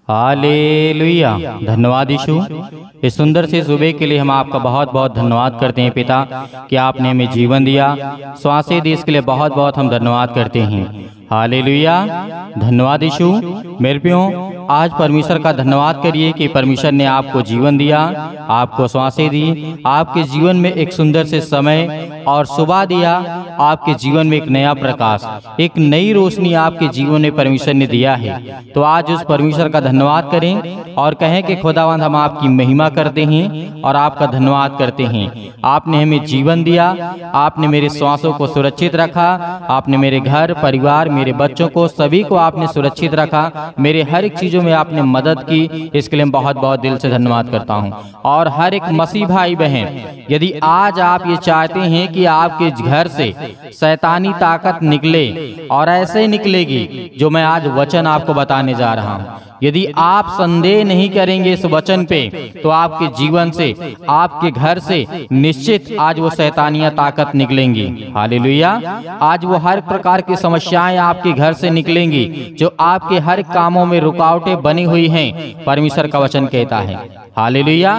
Hallelujah. धन्यवाद यीशु। इस सुंदर से सुबह के लिए हम आपका बहुत बहुत धन्यवाद करते हैं पिता कि आपने हमें जीवन दिया। श्वासें दी, इसके लिए बहुत बहुत हम धन्यवाद करते हैं। हालेलुया। धन्यवाद यीशु। मेरे प्रियो, आज परमेश्वर का धन्यवाद करिए कि परमेश्वर ने आपको जीवन दिया, आपको श्वासें दी, आपके जीवन में एक सुंदर से समय और सुबह दिया, आपके जीवन में एक नया प्रकाश, एक नई रोशनी आपके जीवन में परमेश्वर ने दिया है। तो आज उस परमेश्वर का धन्यवाद करें और कहें कि खुदावंद हम आपकी महिमा करते हैं और आपका धन्यवाद करते हैं। आपने हमें जीवन दिया, आपने मेरे श्वासों को सुरक्षित रखा, आपने मेरे घर परिवार, मेरे बच्चों को, सभी को आपने सुरक्षित रखा, मेरे हर एक चीजों में आपने मदद की। इसके लिए मैं बहुत बहुत दिल से धन्यवाद करता हूँ। और हर एक मसीह भाई बहन, यदि आज आप ये चाहते हैं कि आपके घर से शैतानी ताकत निकले और ऐसे निकलेगी जो मैं आज वचन आपको बताने जा रहा हूँ, यदि आप संदेह नहीं करेंगे इस वचन पे, तो आपके जीवन से, आपके घर से निश्चित आज वो शैतानियां ताकत निकलेंगी। हालेलुया। आज वो हर प्रकार की समस्याएं आपके घर से निकलेंगी जो आपके हर कामों में रुकावटें बनी हुई हैं, परमेश्वर का वचन कहता है। हालेलुया।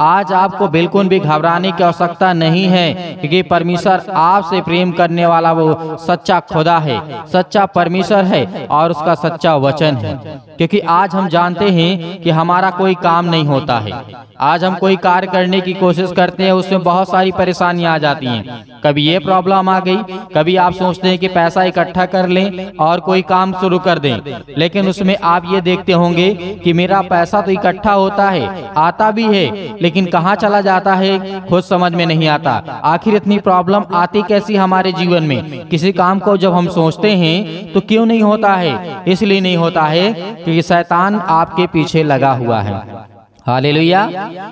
आज आपको बिल्कुल भी घबराने की आवश्यकता नहीं है, क्योंकि परमेश्वर आपसे प्रेम करने वाला वो सच्चा खुदा है, सच्चा परमेश्वर है और उसका सच्चा वचन है। क्योंकि आज हम जानते हैं कि हमारा कोई काम नहीं होता है। आज हम कोई कार्य करने की कोशिश करते हैं, उसमें बहुत सारी परेशानियां आ जाती हैं। कभी ये प्रॉब्लम आ गई, कभी आप सोचते हैं कि पैसा इकट्ठा कर लें और कोई काम शुरू कर दें, लेकिन उसमें आप ये देखते होंगे कि मेरा पैसा तो इकट्ठा होता है, आता भी है, लेकिन कहाँ चला जाता है खुद समझ में नहीं आता। आखिर इतनी प्रॉब्लम आती कैसी हमारे जीवन में? किसी काम को जब हम सोचते हैं तो क्यों नहीं होता है? इसलिए नहीं होता है क्योंकि शैतान आपके पीछे लगा हुआ है। हालेलुया।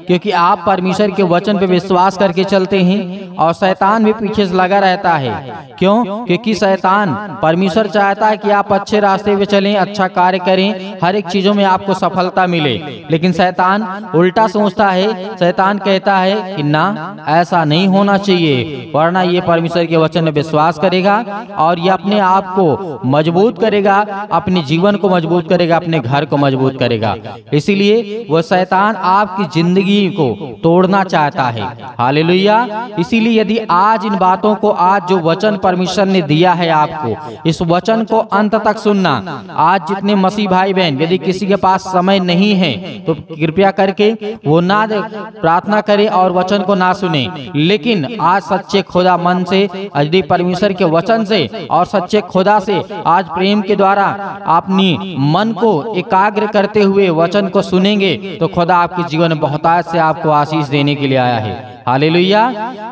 क्योंकि आप परमेश्वर के वचन पे विश्वास करके चलते हैं और शैतान भी पीछे से लगा रहता है। क्यों? क्योंकि शैतान, परमेश्वर चाहता है कि आप अच्छे रास्ते पे चलें, अच्छा कार्य करें, हर एक चीजों में आपको सफलता मिले, लेकिन शैतान उल्टा सोचता है। शैतान कहता है कि ना, ऐसा नहीं होना चाहिए, वरना ये परमेश्वर के वचन में विश्वास करेगा और ये अपने आप को मजबूत करेगा, अपने जीवन को मजबूत करेगा, अपने घर को मजबूत करेगा। इसीलिए वो शैतान आपकी जिंदगी को तोड़ना चाहता है। हालेलुया। इसीलिए यदि आज इन बातों को, आज जो वचन परमेश्वर ने दिया है आपको, इस वचन को अंत तक सुनना। आज जितने मसीह भाई बहन, यदि किसी के पास समय नहीं है तो कृपया करके वो ना प्रार्थना करे और वचन को ना सुने, लेकिन आज सच्चे खुदा मन से, यदि परमेश्वर के वचन से और सच्चे खुदा से आज प्रेम के द्वारा अपनी मन को एकाग्र करते हुए वचन को सुनेंगे तो खुदा आपके जीवन में बहुतायत से आपको आशीष देने के लिए आया है। हालेलुया।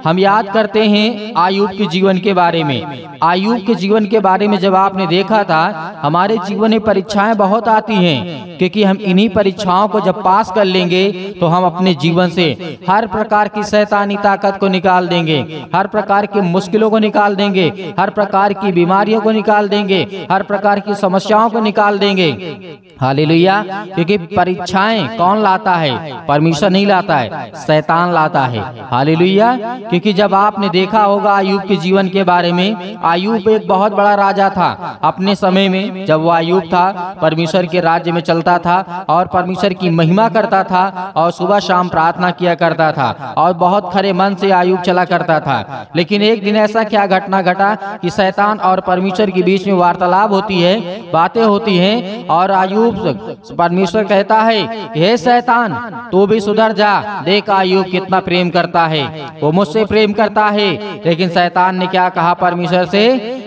हम याद करते हैं आयूब के जीवन के बारे में। आयूब के जीवन के बारे में जब आपने देखा था, हमारे जीवन में परीक्षाएं बहुत आती हैं, क्योंकि हम इन्हीं परीक्षाओं को जब पास कर लेंगे तो हम अपने जीवन से हर प्रकार की शैतानी ताकत को निकाल देंगे, हर प्रकार की मुश्किलों को निकाल देंगे, हर प्रकार की बीमारियों को निकाल देंगे, हर प्रकार की समस्याओं को निकाल देंगे। हालेलुया। क्योंकि परीक्षाएं कौन लाता है? परमेश्वर नहीं लाता है, शैतान लाता है। हालेलुया। क्योंकि जब आपने देखा होगा आयूब के जीवन के बारे में, आयूब एक बहुत बड़ा राजा था अपने समय में। जब वो आयूब था, परमेश्वर के राज्य में चलता था और परमेश्वर की महिमा करता था और सुबह शाम प्रार्थना किया करता था और बहुत खरे मन से आयूब चला करता था। लेकिन एक दिन ऐसा क्या घटना घटा कि शैतान और परमेश्वर के बीच में वार्तालाप होती है, बातें होती हैं और आयूब, परमेश्वर कहता है, हे शैतान, तू भी सुधर जा, देख आयूब कितना प्रेम करता है, वो मुझसे प्रेम करता है। लेकिन शैतान ने क्या कहा परमेश्वर से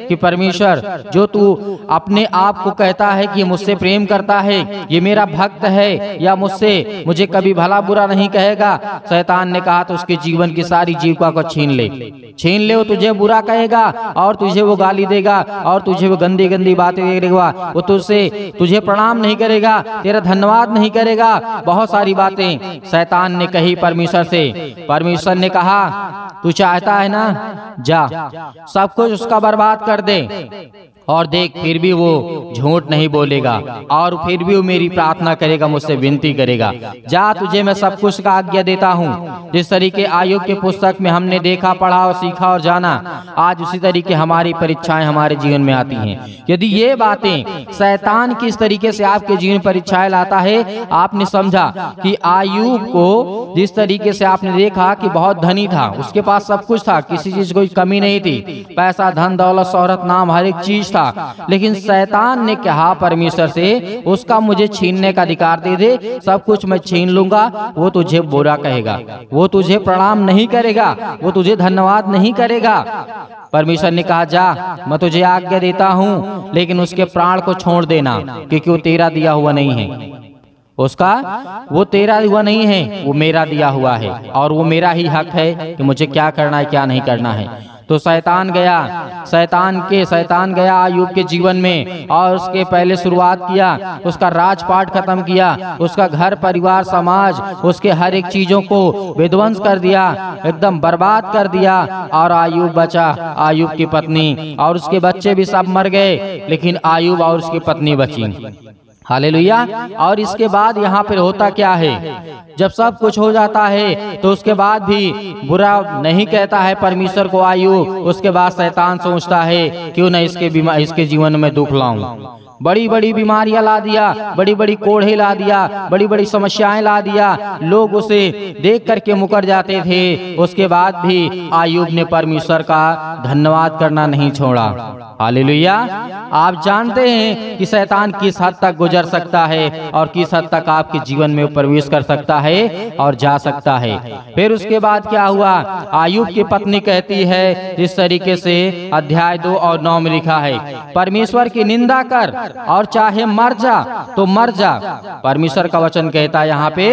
कि परमेश्वर, जो तू अपने आप को कहता है कि मुझसे प्रेम करता है, ये मेरा भक्त है या मुझे कभी भला बुरा नहीं कहेगा। शैतान ने कहा तो उसके जीवन की सारी जीविका को छीन ले, वो तुझे बुरा कहेगा और तुझे वो गाली देगा और तुझे वो गंदी गंदी बातें देगा, वो तुझे प्रणाम नहीं करेगा, तेरा धन्यवाद नहीं करेगा, बहुत सारी बातें शैतान ने कही परमेश्वर से। परमेश्वर ने कहा, तू चाहता है ना, जा सब कुछ उसका बर्बाद कर दे और देख फिर भी वो झूठ नहीं बोलेगा और फिर भी वो मेरी प्रार्थना करेगा, मुझसे विनती करेगा। जा, तुझे मैं सब कुछ का आज्ञा देता हूँ। जिस तरीके आयुब के पुस्तक में हमने देखा, पढ़ा और सीखा और जाना, आज उसी तरीके हमारी परीक्षाएं हमारे जीवन में आती हैं। यदि ये बातें शैतान किस तरीके से आपके जीवन परीक्षाएं लाता है, आपने समझा कि आयुब को जिस तरीके से आपने देखा कि बहुत धनी था, उसके पास सब कुछ था, किसी चीज कोई कमी नहीं थी, पैसा, धन, दौलत, शोहरत, नाम, हर एक चीज था, लेकिन शैतान ने कहा परमेश्वर से, उसका मुझे छीनने का अधिकार दे दे, सब कुछ मैं छीन लूंगा। वो तुझे बुरा कहेगा, वो तुझे प्रणाम नहीं करेगा, वो तुझे धन्यवाद नहीं करेगा। परमेश्वर ने कहा, जा, मैं तुझे आज्ञा देता हूँ, लेकिन उसके प्राण को छोड़ देना, क्योंकि वो तेरा दिया हुआ नहीं है। उसका वो तेरा हुआ नहीं है, वो मेरा दिया हुआ है, और वो मेरा ही हक है कि मुझे क्या करना है क्या नहीं करना है। तो शैतान गया आयुब के जीवन में, और उसके पहले शुरुआत किया, उसका राजपाट खत्म किया, उसका घर परिवार समाज, उसके हर एक चीजों को विध्वंस कर दिया, एकदम बर्बाद कर दिया। और आयुब बचा, आयुब की पत्नी और उसके बच्चे भी सब मर गए, लेकिन आयुब और उसकी पत्नी बची। हालेलुया। और इसके बाद यहाँ पर होता क्या है, जब सब कुछ हो जाता है तो उसके बाद भी बुरा नहीं कहता है परमेश्वर को आयुब। उसके बाद शैतान सोचता है, क्यों न इसके जीवन में दुख लाऊं। बड़ी बड़ी बीमारियां ला दिया, बड़ी बड़ी कोढ़े ला दिया, बड़ी बड़ी समस्याएं ला दिया, लोग उसे देख करके मुकर जाते थे। उसके बाद भी आयुब ने परमेश्वर का धन्यवाद करना नहीं छोड़ा। हालेलुया। आप जानते हैं कि शैतान किस हद तक गुजर सकता है और किस हद तक आपके जीवन में प्रवेश कर सकता है और जा सकता है। फिर उसके बाद क्या हुआ, आयुब की पत्नी कहती है, जिस तरीके से अध्याय 2 और 9 में लिखा है, परमेश्वर की निंदा कर और चाहे मर जा तो मर जा। परमेश्वर का वचन कहता है यहाँ पे,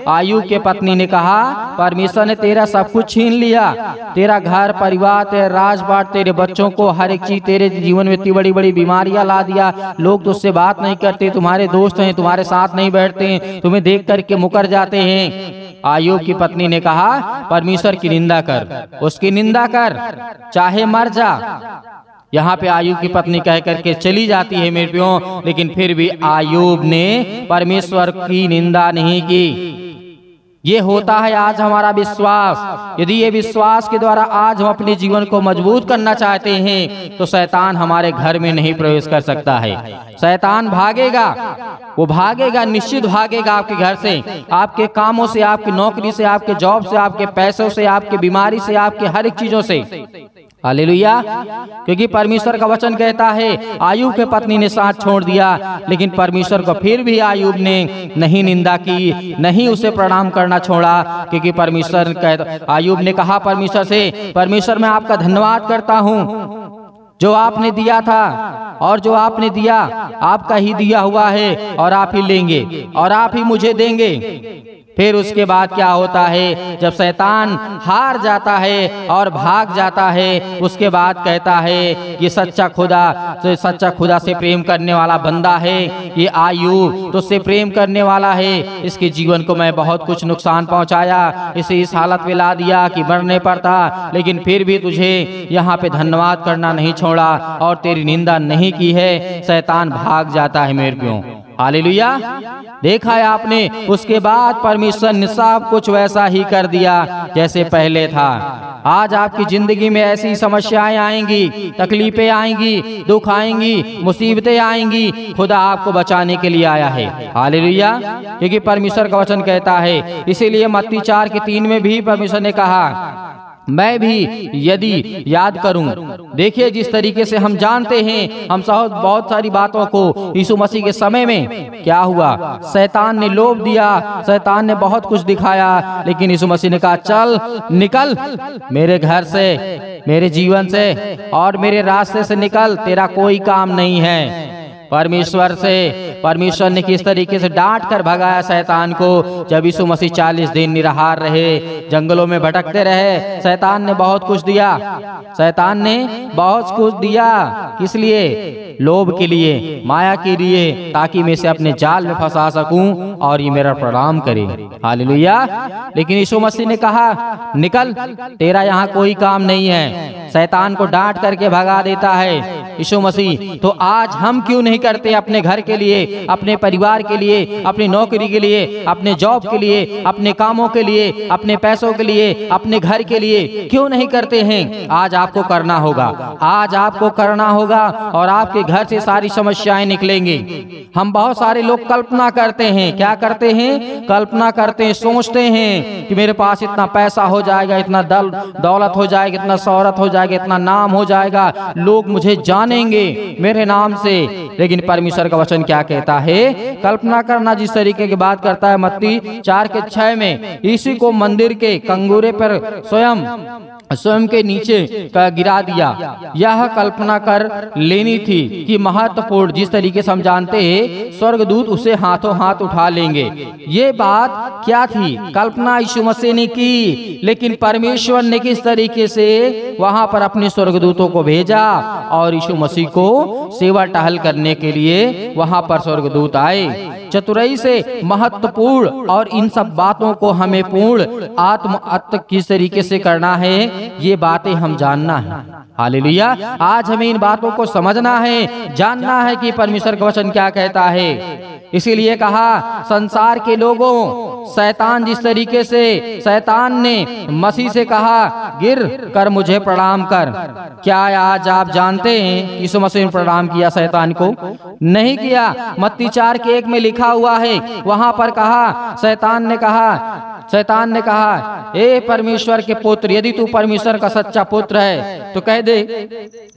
आयुब के पत्नी ने कहा, परमेश्वर ने तेरा सब कुछ छीन लिया, तेरा घर परिवार, तेरा राजपाट, तेरे बच्चों को, हर एक चीज, तेरे जीवन में इतनी बड़ी बड़ी बीमारियां ला दिया, लोग तुझसे बात नहीं करते, तुम्हारे दोस्त हैं, तुम्हारे साथ नहीं बैठते हैं, तुम्हें देख करके मुकर जाते हैं। आयुब की पत्नी ने कहा, परमेश्वर की निंदा कर, उसकी निंदा कर, चाहे मर जा। यहाँ पे आयुब की पत्नी कह करके चली जाती है मेरे प्रियो, लेकिन फिर भी आयुब ने परमेश्वर की निंदा नहीं की। ये होता है आज हमारा विश्वास। यदि ये विश्वास के द्वारा आज हम अपने जीवन को मजबूत करना चाहते हैं तो शैतान हमारे घर में नहीं प्रवेश कर सकता है। शैतान भागेगा, वो भागेगा, निश्चित भागेगा आपके घर से, आपके कामों से, आपकी नौकरी से, आपके जॉब से, आपके पैसों से, आपके बीमारी से, आपके हर एक चीजों से। हालेलुया। क्योंकि परमेश्वर का वचन कहता है, आयुब के पत्नी ने साथ छोड़ दिया, लेकिन परमेश्वर को फिर भी आयुब ने नहीं निंदा की, नहीं उसे प्रणाम करना छोड़ा। क्योंकि परमेश्वर आयुब ने कहा परमेश्वर से, परमेश्वर मैं आपका धन्यवाद करता हूँ, जो आपने दिया था और जो आपने दिया आपका ही दिया हुआ है, और आप ही लेंगे और आप ही मुझे देंगे। फिर उसके बाद क्या होता है, जब शैतान हार जाता है और भाग जाता है, उसके बाद कहता है कि सच्चा खुदा से प्रेम करने वाला बंदा है ये आयुब, तो उससे प्रेम करने वाला है। इसके जीवन को मैं बहुत कुछ नुकसान पहुंचाया, इसे इस हालत में ला दिया कि मरने पर था, लेकिन फिर भी तुझे यहाँ पे धन्यवाद करना नहीं छोड़ा और तेरी निंदा नहीं की है। शैतान भाग जाता है मेरे प्रियो। हालेलुया। देखा है आपने, उसके बाद परमेश्वर ने सब कुछ वैसा ही कर दिया जैसे पहले था। आज आपकी जिंदगी में ऐसी समस्याएं आएंगी, तकलीफें आएंगी, दुख आएंगी, मुसीबतें आएंगी, खुदा आपको बचाने के लिए आया है। हालेलुया। क्योंकि परमेश्वर का वचन कहता है, इसीलिए मत्ती 4:3 में भी परमेश्वर ने कहा, मैं भी यदि याद करूं। देखिए, जिस तरीके से हम जानते हैं, हम बहुत सारी बातों को यीशु मसीह के समय में क्या हुआ, शैतान ने लोभ दिया, शैतान ने बहुत कुछ दिखाया, लेकिन यीशु मसीह ने कहा, चल निकल मेरे घर से, मेरे जीवन से और मेरे रास्ते से निकल, तेरा कोई काम नहीं है। परमेश्वर ने किस तरीके से डांट कर भगाया शैतान को। जब यीशु मसीह 40 दिन निराहार रहे, जंगलों में भटकते रहे, शैतान ने बहुत कुछ दिया। शैतान ने बहुत कुछ दिया, किस लिए? लोभ के लिए, माया के लिए, ताकि मैं इसे अपने जाल में फंसा सकूं और ये मेरा प्रणाम करे। हालेलुया। लेकिन यीशु मसीह ने कहा, निकल, तेरा यहाँ कोई काम नहीं है। शैतान को डांट करके भगा देता है यीशु मसीह। तो आज हम क्यों नहीं करते अपने घर के लिए, अपने परिवार के लिए, अपनी नौकरी के लिए, अपने जॉब के लिए, अपने कामों के लिए, अपने पैसों के लिए, अपने घर के लिए क्यों नहीं करते हैं? आज आपको करना होगा, आज आपको करना होगा और आपके घर से सारी समस्याएं निकलेंगी। हम बहुत सारे लोग कल्पना करते हैं। क्या करते हैं? कल्पना करते हैं, सोचते हैं कि मेरे पास इतना पैसा हो जाएगा, इतना दौलत हो जाएगा, इतना शोहरत हो जाएगा, इतना नाम हो जाएगा, लोग मुझे जानेंगे मेरे नाम से। लेकिन परमेश्वर का वचन क्या कहता है? कल्पना करना जिस तरीके की बात करता है, मत्ती 4:6 में इसी को मंदिर के कंगूरे पर स्वयं के नीचे गिरा दिया। यह कल्पना कर लेनी थी कि महत्वपूर्ण, जिस तरीके से हम जानते हैं स्वर्गदूत उसे हाथों हाथ उठा लेंगे। ये बात क्या थी? कल्पना यीशु मसीह ने की, लेकिन परमेश्वर ने किस तरीके से वहां पर अपने स्वर्गदूतों को भेजा और यीशु मसीह को सेवा टहल करने के लिए वहां पर स्वर्गदूत आए। चतुराई से महत्वपूर्ण और इन सब बातों को हमें पूर्ण आत्म किस तरीके से करना है, ये बातें हम जानना है। हालेलुया। आज हमें इन बातों को समझना है, जानना है कि परमेश्वर का वचन क्या कहता है। इसीलिए कहा, संसार के लोगों, शैतान जिस तरीके से शैतान ने मसीह से कहा, गिर कर मुझे प्रणाम कर। क्या आज आप जानते हैं यीशु मसीह ने प्रणाम किया शैतान को? नहीं किया। मत्ती 4:1 में लिखा हुआ है, वहां पर कहा, शैतान ने कहा, ए परमेश्वर के पुत्र, यदि तू परमेश्वर का सच्चा पुत्र है तो कह दे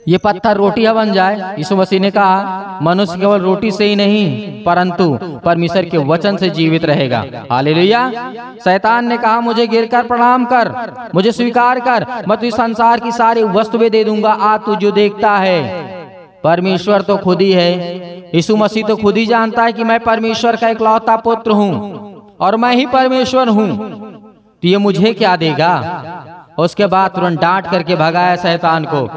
ये पत्थर रोटियां बन जाए। यीशु मसीह ने कहा, मनुष्य केवल रोटी से ही नहीं परंतु परमेश्वर के वचन से जीवित रहेगा। हालेलुया। शैतान ने कहा, मुझे गिरकर प्रणाम कर, मुझे स्वीकार कर, मैं तुझे संसार की सारी वस्तुएं दे दूंगा, आ तू जो देखता है। परमेश्वर तो खुद ही है, यीशु मसीह तो खुद ही जानता है कि मैं परमेश्वर का इकलौता पुत्र हूँ और मैं ही परमेश्वर हूँ, तो ये मुझे क्या देगा? उसके बाद तुरंत डांट करके भगाया शैतान को।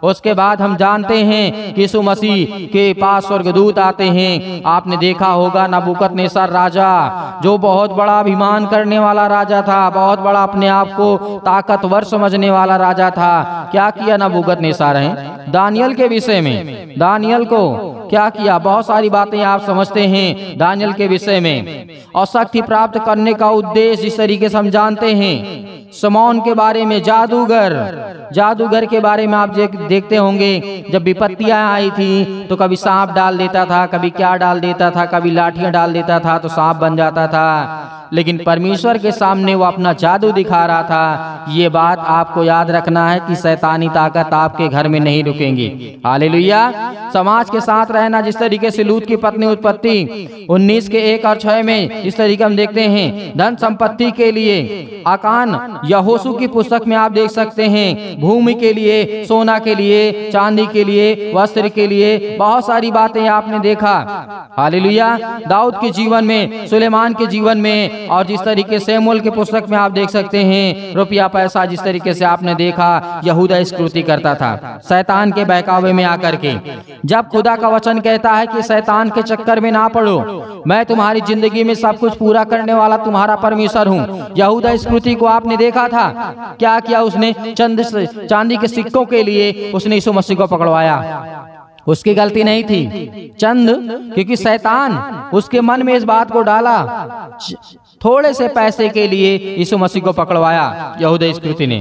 उसके बाद हम जानते हैं कि यीशु मसीह के पास स्वर्गदूत आते हैं। आपने देखा होगा नबूकदनेस्सर राजा, जो बहुत बड़ा अभिमान करने वाला राजा था, बहुत बड़ा अपने आप को ताकतवर समझने वाला राजा था। क्या किया नबूकदनेस्सर है दानियल के विषय में? दानियल को क्या किया? बहुत सारी बातें आप समझते हैं दानियल के विषय में। और शक्ति प्राप्त करने का उद्देश्य इस तरीके से हम जानते हैं। शमौन के बारे में, जादूगर के बारे में आप देखते होंगे, जब विपत्तियां आई थी तो कभी सांप डाल देता था, कभी क्या डाल देता था, कभी लाठियां डाल देता था तो सांप बन जाता था। लेकिन परमेश्वर के सामने वो अपना जादू दिखा रहा था। ये बात आपको याद रखना है कि शैतानी ताकत आपके घर में नहीं रुकेंगी। हालेलुया। समाज के साथ रहना, जिस तरीके से लूत की पत्नी उत्पत्ति 19:1 और 6 में इस तरीके हम देखते हैं। धन संपत्ति के लिए आकान यहोशू की पुस्तक में आप देख सकते हैं, भूमि के लिए, सोना के लिए, चांदी के लिए, वस्त्र के लिए, बहुत सारी बातें आपने देखा। हालेलुया। दाऊद के जीवन में, सुलेमान के जीवन में, और जिस तरीके से शमूएल की पुस्तक में आप देख सकते हैं, रुपया पैसा जिस तरीके से आपने देखा यहूदा स्कृति करता था शैतान के बहकावे में आकर के। जब खुदा का वचन कहता है कि शैतान के चक्कर में ना पड़ो, मैं तुम्हारी जिंदगी में सब कुछ पूरा करने वाला तुम्हारा परमेश्वर हूँ। यहूदा स्कृति को आपने देखा था, क्या किया उसने? चांदी के सिक्कों के लिए उसने यीशु मसीह को पकड़वाया। उसकी गलती नहीं थी, क्योंकि शैतान उसके मन में इस बात को डाला, थोड़े से पैसे के लिए यीशु मसीह को पकड़वाया। यहूदा स्कृति ने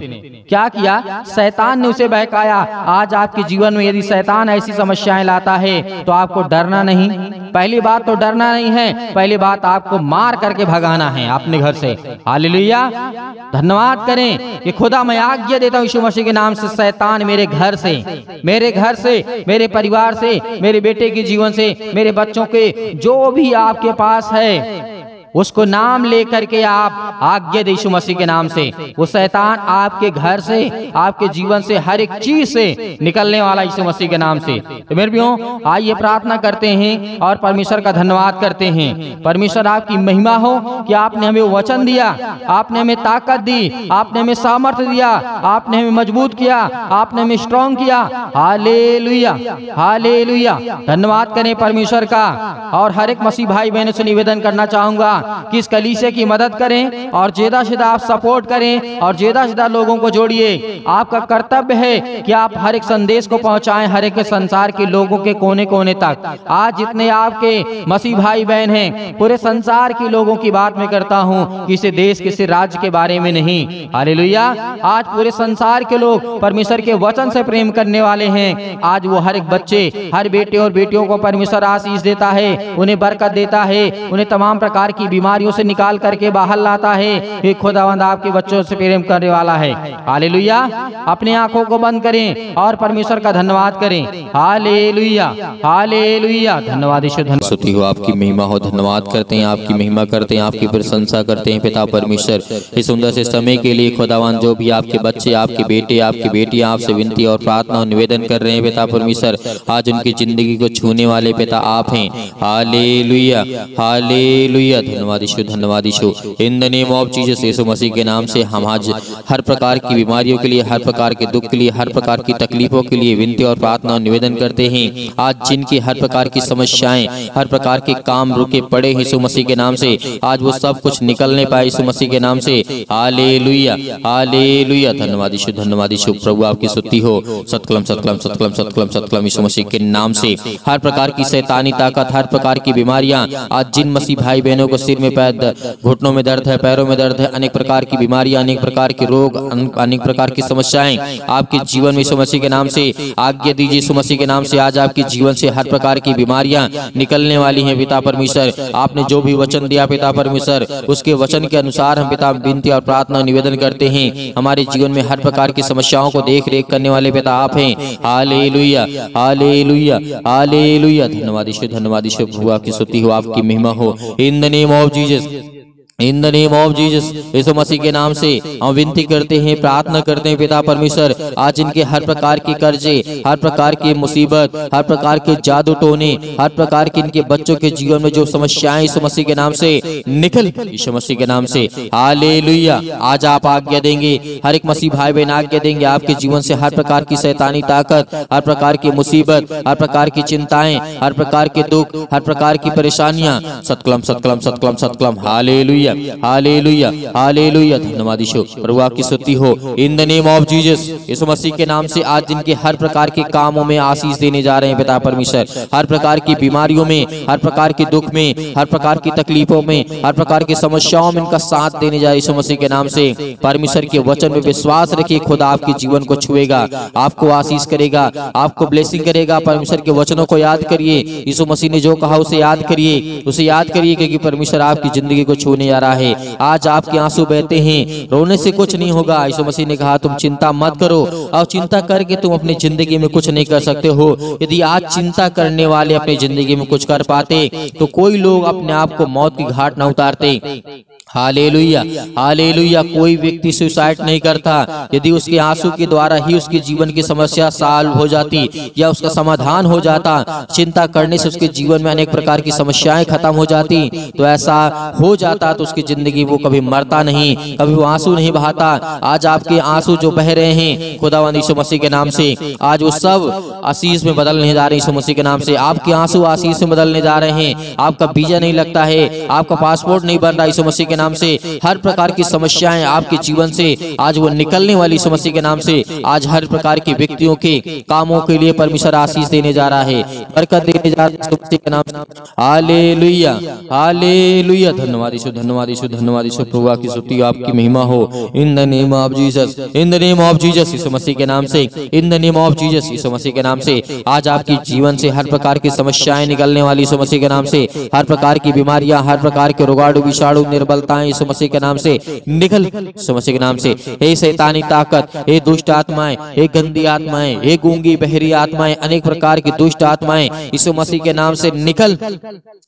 क्या किया? शैतान ने उसे बहकाया। आज आपके जीवन में यदि शैतान ऐसी समस्याएं लाता है तो आपको डरना नहीं। पहली बात तो डरना नहीं है, पहली बात आपको मार करके भगाना है अपने घर से। हालेलुया। धन्यवाद करें कि खुदा मैं आज्ञा देता हूँ यीशु मसीह के नाम से, शैतान मेरे घर से, मेरे परिवार से, मेरे बेटे के जीवन से, मेरे बच्चों के, जो भी आपके पास है, उसको नाम लेकर के आप आज्ञा दे यीशु मसीह के नाम से, वो शैतान आपके घर से, आपके जीवन से, हर एक चीज से निकलने वाला यीशु मसीह के नाम से। तो मेरे भाइयों, आइए प्रार्थना करते हैं और परमेश्वर का धन्यवाद करते हैं। परमेश्वर आपकी महिमा हो कि आपने हमें वचन दिया, आपने हमें ताकत दी, आपने हमें सामर्थ्य दिया, आपने हमें मजबूत किया, आपने हमें स्ट्रॉन्ग किया। Hallelujah, hallelujah. धन्यवाद करें परमेश्वर का। और हर एक मसीह भाई बहनों से निवेदन करना चाहूंगा कि इस कलीसिया की मदद करें और ज्यादा से ज्यादा आप सपोर्ट करें और ज्यादा से ज्यादा लोगों को जोड़िए। आपका कर्तव्य है कि आप हर एक संदेश को पहुंचाएं हर एक संसार के लोगों के कोने कोने तक। आज जितने आपके मसीह भाई बहन हैं, पूरे संसार के लोगों की बात मैं करता हूं, किसी देश किसी राज्य के बारे में नहीं। हालेलुया। आज पूरे संसार के लोग परमेश्वर के वचन से प्रेम करने वाले हैं। आज वो हर एक बच्चे, हर बेटे और बेटियों को परमेश्वर आशीष देता है, उन्हें बरकत देता है, उन्हें तमाम प्रकार की बीमारियों से निकाल करके बाहर लाता है। एक खुदावंद आपके बच्चों से प्रेम करने वाला है। हालेलुया। अपनी आंखों को बंद करें और परमेश्वर का धन्यवाद करें। Hallelujah, hallelujah. धन्यवाद यीशु, स्तुति हो, आपकी महिमा हो। धन्यवाद करते हैं, आपकी महिमा करते हैं, आपकी प्रशंसा करते हैं पिता परमेश्वर, इस सुंदर से समय के लिए। खुदावन, जो भी आपके बच्चे, आपके बेटे, आपकी बेटियां आपसे विनती और प्रार्थना और निवेदन कर रहे हैं पिता परमेश्वर, आज उनकी जिंदगी को छूने वाले पिता आप हैं। Hallelujah, hallelujah. धन्यवाद यीशु, धन्यवाद यीशु। In the name of Jesus, यीशु मसीह के नाम से हम आज हर प्रकार की बीमारियों के लिए, हर प्रकार के दुख के लिए, हर प्रकार की तकलीफों के लिए विनती और प्रार्थना और निवेदन करते हैं। आज जिनकी हर प्रकार की समस्याएं, हर प्रकार के काम रुके पड़े यीशु मसीह के नाम से, आज वो सब कुछ निकलने पाए यीशु मसीह के नाम से। Hallelujah, hallelujah. धन्यवाद यीशु, धन्यवाद यीशु। प्रभु आपकी स्तुति हो। सतकलम सतकलम सतकलम सतकलम सतकलम यीशु मसीह के नाम से। हर प्रकार की शैतानी ताकत, हर प्रकार की बीमारियां, आज जिन मसीह भाई बहनों को सिर में पैर, घुटनों में दर्द है, पैरों में दर्द है, अनेक प्रकार की बीमारियां, अनेक प्रकार के रोग, अनेक प्रकार की समस्याएं आपके जीवन में यीशु मसीह के नाम से आज्ञा दीजिए यीशु मसीह के नाम से। आज आपके जीवन से हर प्रकार की बीमारियां निकलने वाली हैं पिता परमेश्वर। आपने जो भी वचन दिया पिता परमेश्वर, उसके वचन के अनुसार हम पिता विनती और प्रार्थना निवेदन करते हैं। हमारे जीवन में हर प्रकार की समस्याओं को देख रेख करने वाले पिता आप हैं। Hallelujah, hallelujah, hallelujah. धन्यवाद यीशु, धन्यवाद यीशु। प्रभु आपकी स्तुति हो, आपकी महिमा हो। In the name of Jesus, in the name of Jesus, यीशु मसीह के नाम से हम विनती करते हैं, प्रार्थना करते हैं पिता परमेश्वर। आज इनके हर प्रकार के कर्जे, हर प्रकार की मुसीबत, हर प्रकार के जादू टोने, हर प्रकार के इनके बच्चों के जीवन में जो समस्याएं यीशु मसीह के नाम से निकल यीशु मसीह के नाम से। हालेलुया। आज आप आज्ञा देंगे, हर एक मसीह भाई बहन आज्ञा देंगे, आपके जीवन से हर प्रकार की शैतानी ताकत, हर प्रकार की मुसीबत, हर प्रकार की चिंताएं, हर प्रकार के दुख, हर प्रकार की परेशानियां, सतकलम सतकलम सतकलम सतकलम। Hallelujah, hallelujah, hallelujah. धन्यवाद यीशु। प्रभु आपकी स्तुति हो। In the name of Jesus, यीशु मसीह के नाम से आज जिनके हर प्रकार के कामों में आशीष देने जा रहे हैं पिता परमेश्वर, हर प्रकार की बीमारियों में, हर प्रकार के दुख में, हर प्रकार की तकलीफों में, हर प्रकार की समस्याओं में इनका साथ देने जा रहे यीशु मसीह के नाम से। परमेश्वर के वचन में विश्वास रखिए, खुदा आपके जीवन को छुएगा, आपको आशीष करेगा, आपको ब्लेसिंग करेगा। परमेश्वर के वचनों को याद करिए, यीशु मसीह ने जो कहा उसे याद करिए, उसे याद करिए, क्योंकि परमेश्वर आपकी जिंदगी को छूने जा रहा है। आज आपके आंसू बहते हैं, रोने से कुछ नहीं होगा। यीशु मसीह ने कहा तुम चिंता मत करो, और चिंता करके तुम अपनी जिंदगी में कुछ नहीं कर सकते हो। यदि आज चिंता करने वाले अपनी जिंदगी में कुछ कर पाते, तो कोई लोग अपने आप को मौत की घाट न उतारते। Hallelujah, hallelujah. कोई व्यक्ति सुसाइड नहीं करता यदि उसके आंसू के द्वारा ही उसके जीवन की समस्या सॉल्व हो जाती या उसका समाधान हो जाता। चिंता करने से उसके जीवन में अनेक प्रकार की समस्याएं खत्म हो जाती। तो ऐसा हो जाता तो उसकी जिंदगी वो कभी मरता नहीं, कभी वो आंसू नहीं बहाता। आज आपके आंसू जो बह रहे हैं खुदावंद यीशु मसीह के नाम से, आज वो सब आशीष में बदलने जा रहे हैं यीशु मसीह के नाम से। आपके आंसू आशीष में बदलने जा रहे हैं। आपका वीजा नहीं लगता है, आपका पासपोर्ट नहीं बन रहा यीशु मसीह के नाम से। हर प्रकार की समस्याएं आपके जीवन से आज वो निकलने वाली यीशु मसीह के नाम से। आज हर प्रकार के व्यक्तियों के कामों के लिए परमेश्वर आशीष देने जा रहा है, बरकत देने जा रहा है यीशु मसीह के नाम से। Hallelujah, hallelujah. धन्यवाद यीशु, धन्यवाद यीशु, धन्यवाद यीशु। प्रभु की स्तुति, आपकी महिमा हो। In the name of Jesus, in the name of Jesus, यीशु मसीह के नाम से, in the name of Jesus, यीशु मसीह के नाम से। आज आपके जीवन से हर प्रकार की समस्याएं निकलने वाली यीशु मसीह के नाम से। हर प्रकार की बीमारियां, हर प्रकार के रोगाणु, विषाणु, निर्बलता, निर्बलताएं यीशु मसीह के नाम से निकल यीशु मसीह के नाम से। हे शैतानी ताकत, हे दुष्ट आत्माएं, हे गंदी आत्माएं, हे गूंगी बहरी आत्माएं, अनेक प्रकार की दुष्ट आत्माएं यीशु मसीह के नाम से निकल,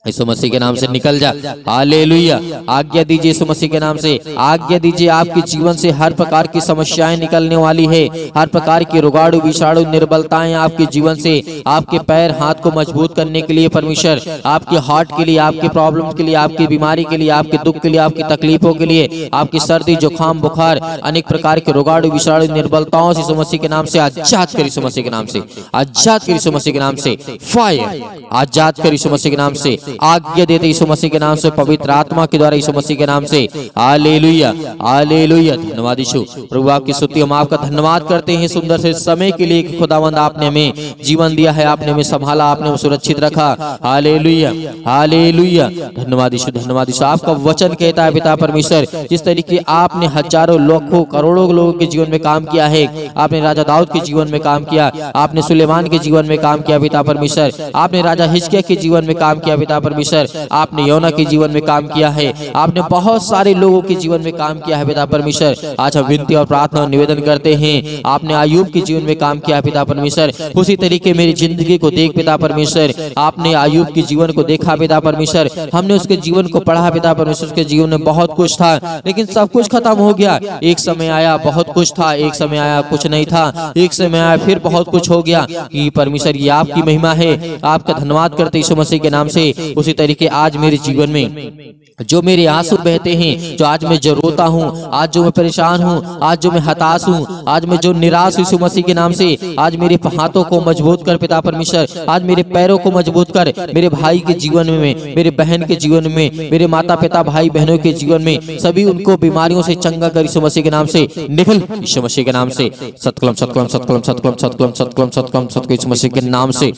यीशु मसीह के नाम से निकल जा। हालेलुया। आज्ञा दीजिए यीशु मसीह के नाम से, आज्ञा दीजिए। आपके जीवन से हर प्रकार की समस्याएं निकलने वाली है, हर प्रकार की रोगाणु विषाणु निर्बलताएं आपके जीवन से, आपके पैर हाथ को मजबूत करने के लिए परमेश्वर, आपके हार्ट के लिए, आपके प्रॉब्लम के लिए, आपकी बीमारी के लिए, आपके दुख के लिए, आपकी तकलीफों के लिए, आपकी सर्दी जुकाम बुखार अनेक प्रकार के रोगाणु विषाणु निर्बलताओं से यीशु मसीह के नाम से आजाद कर, यीशु मसीह के नाम से आजाद कर, यीशु मसीह के नाम से फायर, आजाद कर यीशु मसीह के नाम से। आज्ञा देते यीशु मसीह के नाम से, पवित्र आत्मा के द्वारा यीशु मसीह के नाम से। Hallelujah, hallelujah. धन्यवाद यीशु। प्रभु आपकी स्तुति, हम आपका धन्यवाद करते हैं सुंदर से समय के लिए कि खुदावंद आपने हमें जीवन दिया है, आपने हमें संभाला, आपने हमें सुरक्षित रखा। Hallelujah, hallelujah. धन्यवाद यीशु, धन्यवाद यीशु। आपका वचन कहता है पिता परमेश्वर, जिस तरीके आपने हजारों लाखों करोड़ों लोगों के जीवन में काम किया है, आपने राजा दाऊद के जीवन में काम किया, आपने सुलेमान के जीवन में काम किया पिता परमेश्वर, आपने राजा हिजकिय्याह के जीवन में काम किया पिता परमेश्वर, आपने योना के जीवन में काम किया है, आपने बहुत सारे लोगों के जीवन में काम किया है पिता परमेश्वर। आज हम विनती और प्रार्थना और निवेदन करते हैं, आपने आयूब के जीवन में काम किया पिता परमेश्वर, उसी तरीके मेरी जिंदगी को देख पिता परमेश्वर। आपने आयूब के जीवन को देखा पिता परमेश्वर, हमने उसके जीवन को पढ़ा पिता परमेश्वर। उसके जीवन में बहुत कुछ था, लेकिन सब कुछ खत्म हो गया। एक समय आया बहुत कुछ था, एक समय आया कुछ नहीं था, एक समय आया फिर बहुत कुछ हो गया। ये परमेश्वर, ये आपकी महिमा है, आपका धन्यवाद करते यीशु मसीह के नाम से। उसी तरीके आज मेरे जीवन में जो मेरे आंसू बहते हैं, जो आज मैं जो रोता हूँ, आज जो मैं परेशान हूँ, आज जो मैं हताश हूँ, आज मैं जो निराश यीशु मसीह के नाम से, आज मेरे हाथों को मजबूत कर पिता परमेश्वर, आज मेरे पैरों को मजबूत कर, मेरे भाई के जीवन में, मेरे बहन के जीवन में, मेरे माता पिता भाई बहनों के जीवन में, सभी उनको बीमारियों से चंगा कर यीशु मसीह के नाम से निकल, यीशु मसीह के नाम से। सतकुलम सतकुलम सतकुलम सतकुलम सतकुलम सतकुलम सतकुलम सतकुलम यीशु मसीह के नाम से,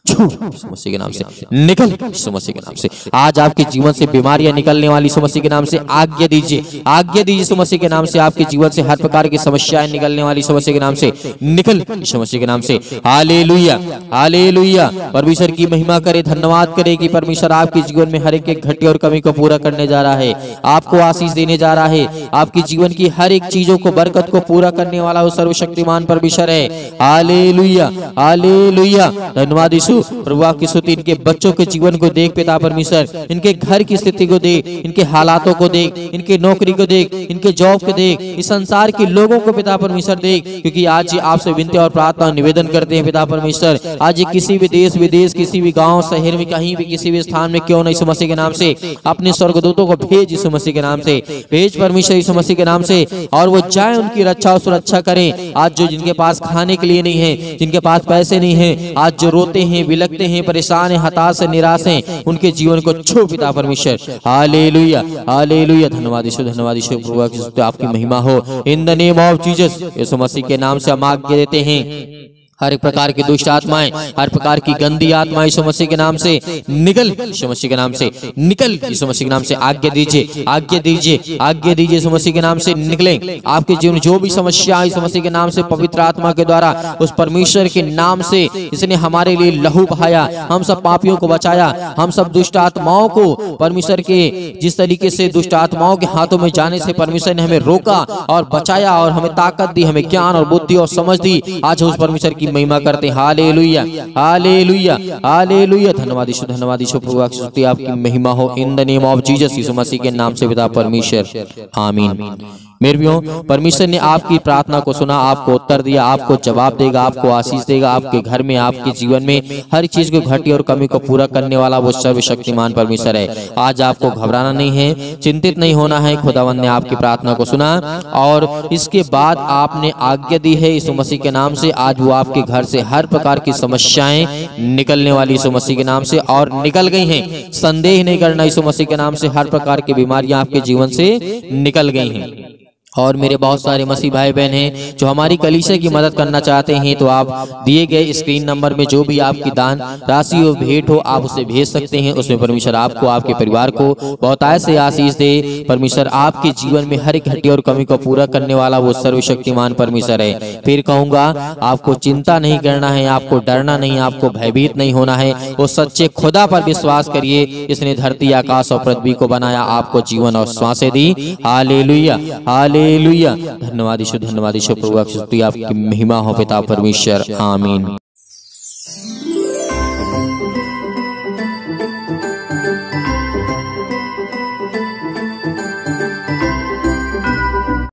यीशु मसीह के नाम से निकल, यीशु मसीह के नाम से। आज आपके जीवन से बीमारियां निकलने वाली यीशु मसीह के नाम से आज्ञा दीजिए, आज्ञा दीजिए यीशु मसीह के नाम से। आपके जीवन से हर प्रकार की समस्याएं निकलने वाली यीशु मसीह के नाम से निकल, यीशु मसीह के नाम से। Hallelujah, hallelujah. परमेश्वर की महिमा करे, धन्यवाद करे कि परमेश्वर आपके जीवन में हर एक घटी और कमी को पूरा करने जा रहा है, आपको आशीष देने जा रहा है, आपकी जीवन की हर एक चीजों को, बरकत को पूरा करने वाला वो सर्वशक्तिमान परमेश्वर है। Hallelujah, hallelujah. धन्यवाद यीशु। प्रभु आपकी स्तुति। इनके बच्चों के जीवन को देख पिता परमेश्वर, इनके घर की स्थिति को देख, इनके हालातों को देख, इनके नौकरी को देख, इनके जॉब को देख, इस संसार के लोगों को पिता परमेश्वर देख, क्योंकि आज ये आपसे विनती और प्रार्थना निवेदन करते हैं पिता परमेश्वर। आज ये किसी भी देश विदेश, किसी भी गांव शहर में, कहीं भी किसी भी स्थान में क्यों नहीं, यीशु मसीह के नाम से अपने स्वर्गदूतों को भेज, यीशु मसीह के नाम से भेज परमेश्वर, यीशु मसीह के नाम से, और वो जाए उनकी रक्षा और सुरक्षा करें। आज जो जिनके पास खाने के लिए नहीं है, जिनके पास पैसे नहीं है, आज जो रोते हैं, बिलखते हैं, परेशान है, हताश है, निराश हैं, उनके जीवन को छू पिता परमेश्वर। Hallelujah, hallelujah. धन्यवाद यीशु, धन्यवाद यीशु। प्रभु की आपकी महिमा हो in the name of Jesus. यीशु मसीह के नाम से हम आज्ञा देते हैं, हर एक प्रकार की दुष्ट आत्माएं, हर प्रकार की गंदी आत्माएं यीशु मसीह के नाम से निकल, यीशु मसीह के नाम से निकल, यीशु मसीह के नाम से आज्ञा दीजिए, आज्ञा दीजिए, आज्ञा दीजिए, यीशु मसीह के नाम से निकलें। आपके जीवन में जो भी समस्या यीशु मसीह के नाम से, पवित्र आत्मा के द्वारा, उस परमेश्वर के नाम से, इसने हमारे लिए लहू बहाया, हम सब पापियों को बचाया, हम सब दुष्ट आत्माओं को परमेश्वर के, जिस तरीके से दुष्ट आत्माओं के हाथों में जाने से परमेश्वर ने हमें रोका और बचाया, और हमें ताकत दी, हमें ज्ञान और बुद्धि और समझ दी। आज उस परमेश्वर की महिमा करते हैं। Hallelujah, hallelujah, hallelujah. धन्यवाद यीशु, धन्यवाद यीशु। प्रभु आपकी महिमा हो in the name of Jesus. यीशु मसीह के नाम से पिता परमेश्वर, आमीन। मेरे भाइयों, परमेश्वर ने आपकी प्रार्थना को सुना, आपको उत्तर दिया, आपको जवाब देगा, आपको आशीष देगा। आपके घर में, आपके जीवन में हर चीज को, घटी और कमी को पूरा करने वाला वो सर्वशक्तिमान परमेश्वर है। आज आपको घबराना नहीं है, चिंतित नहीं होना है। खुदावंद ने आपकी प्रार्थना को सुना और इसके बाद आपने आज्ञा दी है यीशु मसीह के नाम से। आज वो आपके घर से हर प्रकार की समस्याएं निकलने वाली यीशु मसीह के नाम से, और निकल गई हैं। संदेह नहीं करना, यीशु मसीह के नाम से हर प्रकार की बीमारियां आपके जीवन से निकल गई हैं। और मेरे बहुत सारे मसीह भाई बहन हैं जो हमारी कलीसिया की मदद करना चाहते हैं, तो आप दिए गए स्क्रीन नंबर में जो भी आपकी दान राशि और भेंट हो आप उसे भेज सकते हैं। उसमें परमेश्वर आपको, आपके परिवार को बहुतायत से आशीष दे। परमेश्वर आपके जीवन में हर एक घटी और कमी को पूरा करने वाला वो सर्वशक्तिमान परमेश्वर है। फिर कहूंगा, आपको चिंता नहीं करना है, आपको डरना नहीं, आपको भयभीत नहीं होना है। वो सच्चे खुदा पर विश्वास करिए, इसने धरती, आकाश और पृथ्वी को बनाया, आपको जीवन और श्वासें दी। Hallelujah, hallelujah. धन्यवाद यीशु, धन्यवाद यीशु। प्रभु आपकी स्तुति, आपकी महिमा हो पिता परमेश्वर। आमीन।